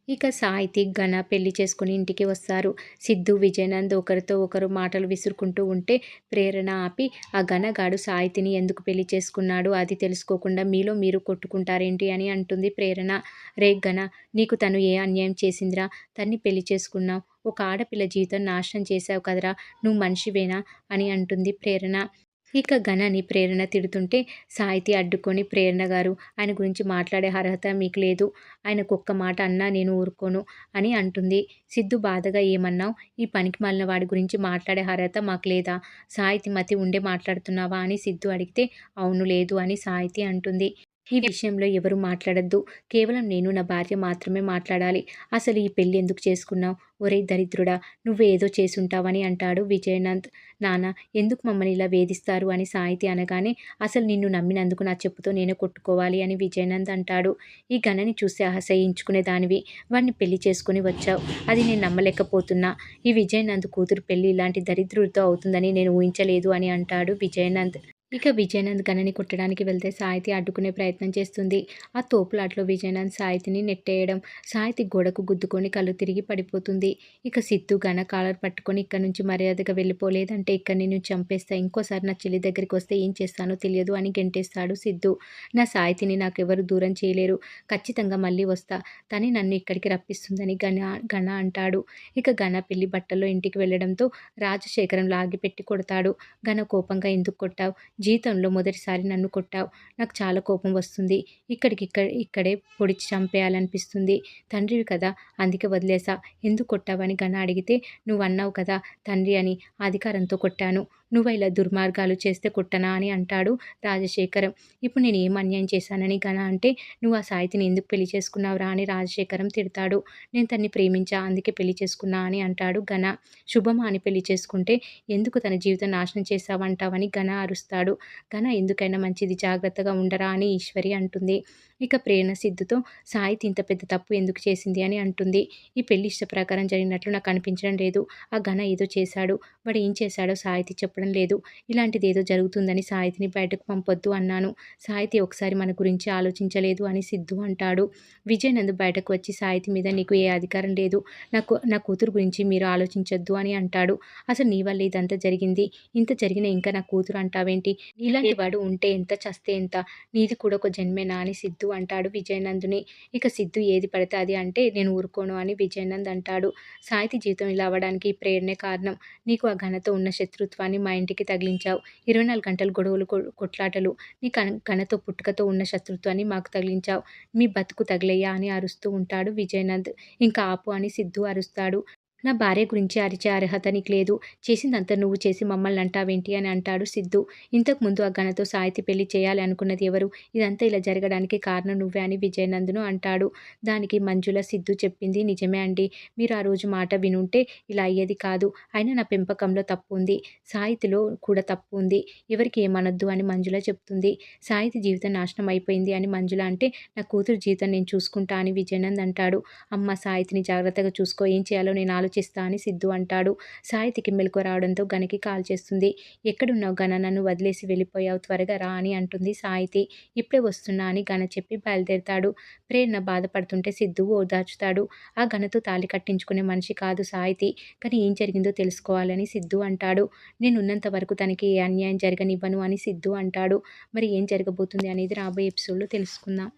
ఇక సాహితి, ఘన పెళ్లి చేసుకొని ఇంటికి వస్తారు. సిద్ధు, విజయనంద్ ఒకరితో ఒకరు మాటలు విసురుకుంటూ ఉంటే ప్రేరణ ఆపి, ఆ ఘనగాడు సాహితిని ఎందుకు పెళ్లి చేసుకున్నాడు అది తెలుసుకోకుండా మీలో మీరు కొట్టుకుంటారేంటి అని అంటుంది ప్రేరణ. రేయ్ ఘన, నీకు తను ఏ అన్యాయం చేసిందిరా? తన్ని పెళ్లి చేసుకున్నావు. ఒక ఆడపిల్ల జీవితం నాశనం చేశావు కదరా! నువ్వు మనిషివేనా? అని అంటుంది ప్రేరణ. ఇక ఘనని ప్రేరణ తిడుతుంటే సాహితి అడ్డుకొని, ప్రేరణ గారు, ఆయన గురించి మాట్లాడే అర్హత మీకు లేదు. ఆయనకొక్క మాట అన్నా నేను ఊరుకోను అని అంటుంది. సిద్ధు బాధగా ఏమన్నావు? ఈ పనికిమాలిన వాడి గురించి మాట్లాడే అర్హత మాకు లేదా? సాహితి మతి ఉండే మాట్లాడుతున్నావా అని సిద్ధు అడిగితే అవును లేదు అని సాహితి అంటుంది. ఈ విషయంలో ఎవరు మాట్లాడొద్దు. కేవలం నేను, నా భార్య మాత్రమే మాట్లాడాలి. అసలు ఈ పెళ్లి ఎందుకు చేసుకున్నావు? ఒరేయ్ దరిద్రుడా! నువ్వేదో చేసుంటావని అంటాడు విజయనంద్. నాన్న, ఎందుకు మమ్మల్ని ఇలా వేధిస్తారు అని సాహితి అనగానే, అసలు నిన్ను నమ్మినందుకు నా చెప్పుతో నేనే కొట్టుకోవాలి అని విజయనంద్ అంటాడు. ఈ ఘనని చూసి అసహ్యించుకునే దానివి. వాడిని పెళ్లి చేసుకొని వచ్చావు. అది నేను నమ్మలేకపోతున్నా. ఈ విజయనంద్ కూతురు పెళ్లి ఇలాంటి దరిద్రుడితో అవుతుందని నేను ఊహించలేదు అని అంటాడు విజయనంద్. ఇక విజయనంద్ ఘనని కొట్టడానికి వెళ్తే సాహితి అడ్డుకునే ప్రయత్నం చేస్తుంది. ఆ తోపులాటలో విజయనంద్ సాహితిని నెట్టేయడం, సాహితి గోడకు గుద్దుకొని కళ్ళు తిరిగి పడిపోతుంది. ఇక సిద్ధు ఘన కాలర్ పట్టుకొని ఇక్కడి నుంచి మర్యాదగా వెళ్ళిపో, లేదంటే ఇక్కడ నిన్ను చంపేస్తా, ఇంకోసారి నా చెల్లి దగ్గరికి వస్తే ఏం చేస్తానో తెలియదు అని గెంటేస్తాడు సిద్ధు. నా సాహితిని నాకెవరు దూరం చేయలేరు. ఖచ్చితంగా మళ్ళీ వస్తా. తనే నన్ను ఇక్కడికి రప్పిస్తుందని ఘన అంటాడు. ఇక ఘన పెళ్లి బట్టల్లో ఇంటికి వెళ్ళడంతో రాజశేఖరం లాగిపెట్టి కొడతాడు. ఘన కోపంగా ఎందుకు కొట్టావు? జీవితంలో మొదటిసారి నన్ను కొట్టావు. నాకు చాలా కోపం వస్తుంది. ఇక్కడే పొడిచి చంపేయాలనిపిస్తుంది. తండ్రివి కదా, అందుకే వదిలేసా. ఎందుకు కొట్టావని ఘన అడిగితే, నువ్వన్నావు కదా తండ్రి అని, ఆ అధికారంతో కొట్టాను. నువ్వు ఇలా దుర్మార్గాలు చేస్తే కొట్టనా అని అంటాడు రాజశేఖరం. ఇప్పుడు నేను ఏం అన్యాయం చేశానని ఘన అంటే, నువ్వు ఆ సాహితిని ఎందుకు పెళ్లి చేసుకున్నావురా అని రాజశేఖరం తిడతాడు. నేను తన్ని ప్రేమించా, అందుకే పెళ్లి చేసుకున్నా అని అంటాడు ఘన. శుభమా అని పెళ్లి చేసుకుంటే ఎందుకు తన జీవితం నాశనం చేశావంటావని ఘన అరుస్తాడు. ఘన ఎందుకైనా మంచిది, జాగ్రత్తగా ఉండరా అని ఈశ్వరి అంటుంది. ఇక ప్రేరణ సిద్ధుతో, సాహితి ఇంత పెద్ద తప్పు ఎందుకు చేసింది అని అంటుంది. ఈ పెళ్లి ఇష్ట ప్రకారం జరిగినట్లు నాకు అనిపించడం లేదు. ఆ ఘన ఏదో చేశాడు. వాడు ఏం చేశాడో సాహితి చెప్పడం లేదు. ఇలాంటిది ఏదో జరుగుతుందని సాహితిని బయటకు పంపొద్దు అన్నాను. సాహితి ఒకసారి మన గురించి ఆలోచించలేదు అని సిద్ధు అంటాడు. విజయనంద్ బయటకు వచ్చి, సాహితి మీద నీకు ఏ అధికారం లేదు. నా కూతురు గురించి మీరు ఆలోచించొద్దు అని అంటాడు. అసలు నీ వల్ల ఇదంతా జరిగింది. ఇంత జరిగినా ఇంకా నా కూతురు అంటావేంటి? నీలాంటి వాడు ఉంటే ఎంత, చస్తే ఎంత? నీది కూడా ఒక జన్మేనా అని సిద్ధు అంటాడు విజయనంద్‌ని. ఇక సిద్ధు ఏది పడితే అది అంటే నేను ఊరుకోను అని విజయనంద్ అంటాడు. సాహితి జీవితం ఇలా అవ్వడానికి ఈ ప్రేరణే కారణం. నీకు ఆ ఘనతో ఉన్న శత్రుత్వాన్ని మా ఇంటికి తగిలించావు. 24 గంటలు గొడవలు, కొట్లాటలు. నీ ఘనతో పుట్టుకతో ఉన్న శత్రుత్వాన్ని మాకు తగిలించావు. మీ బతుకు తగిలయ్యా అని అరుస్తూ ఉంటాడు విజయనంద్. ఇంకా ఆపు అని సిద్ధు అరుస్తాడు. నా భార్య గురించి అరిచే అర్హత నీకు లేదు. చేసిందంతా నువ్వు చేసి మమ్మల్ని అంటావేంటి అని అంటాడు సిద్ధు. ఇంతకుముందు ఆ ఘనతో సాహితి పెళ్లి చేయాలి అనుకున్నది ఎవరు? ఇదంతా ఇలా జరగడానికి కారణం నువ్వే అని విజయనంద్‌ను అంటాడు. దానికి మంజుల, సిద్ధు చెప్పింది నిజమే అండి. మీరు ఆ రోజు మాట వినుంటే ఇలా అయ్యేది కాదు. అయినా నా పెంపకంలో తప్పు ఉంది. సాహితిలో కూడా తప్పు ఉంది. ఎవరికీ ఏమనొద్దు అని మంజుల చెప్తుంది. సాహితి జీవితం నాశనం అయిపోయింది అని మంజుల అంటే, నా కూతురు జీవితం నేను చూసుకుంటా అని విజయనంద్ అంటాడు. అమ్మ, సాహితిని జాగ్రత్తగా చూసుకో, ఏం చేయాలో నేను ఆలోచిస్తా అని సిద్ధు అంటాడు. సాహితికి మెలకువ రావడంతో ఘనకి కాల్ చేస్తుంది. ఎక్కడున్నావు ఘన? నన్ను వదిలేసి వెళ్ళిపోయావు, త్వరగా రా అని అంటుంది సాహితి. ఇప్పుడే వస్తున్నా అని ఘన చెప్పి బయలుదేరతాడు. ప్రేరణ బాధపడుతుంటే సిద్ధు ఓదార్చుతాడు. ఆ ఘనతో తాళి కట్టించుకునే మనిషి కాదు సాహితి. కానీ ఏం జరిగిందో తెలుసుకోవాలని సిద్ధు అంటాడు. నేనున్నంత వరకు తనకి ఏ అన్యాయం జరగనివ్వను అని సిద్ధు అంటాడు. మరి ఏం జరగబోతుంది అనేది రాబోయే ఎపిసోడ్‌లో తెలుసుకుందాం.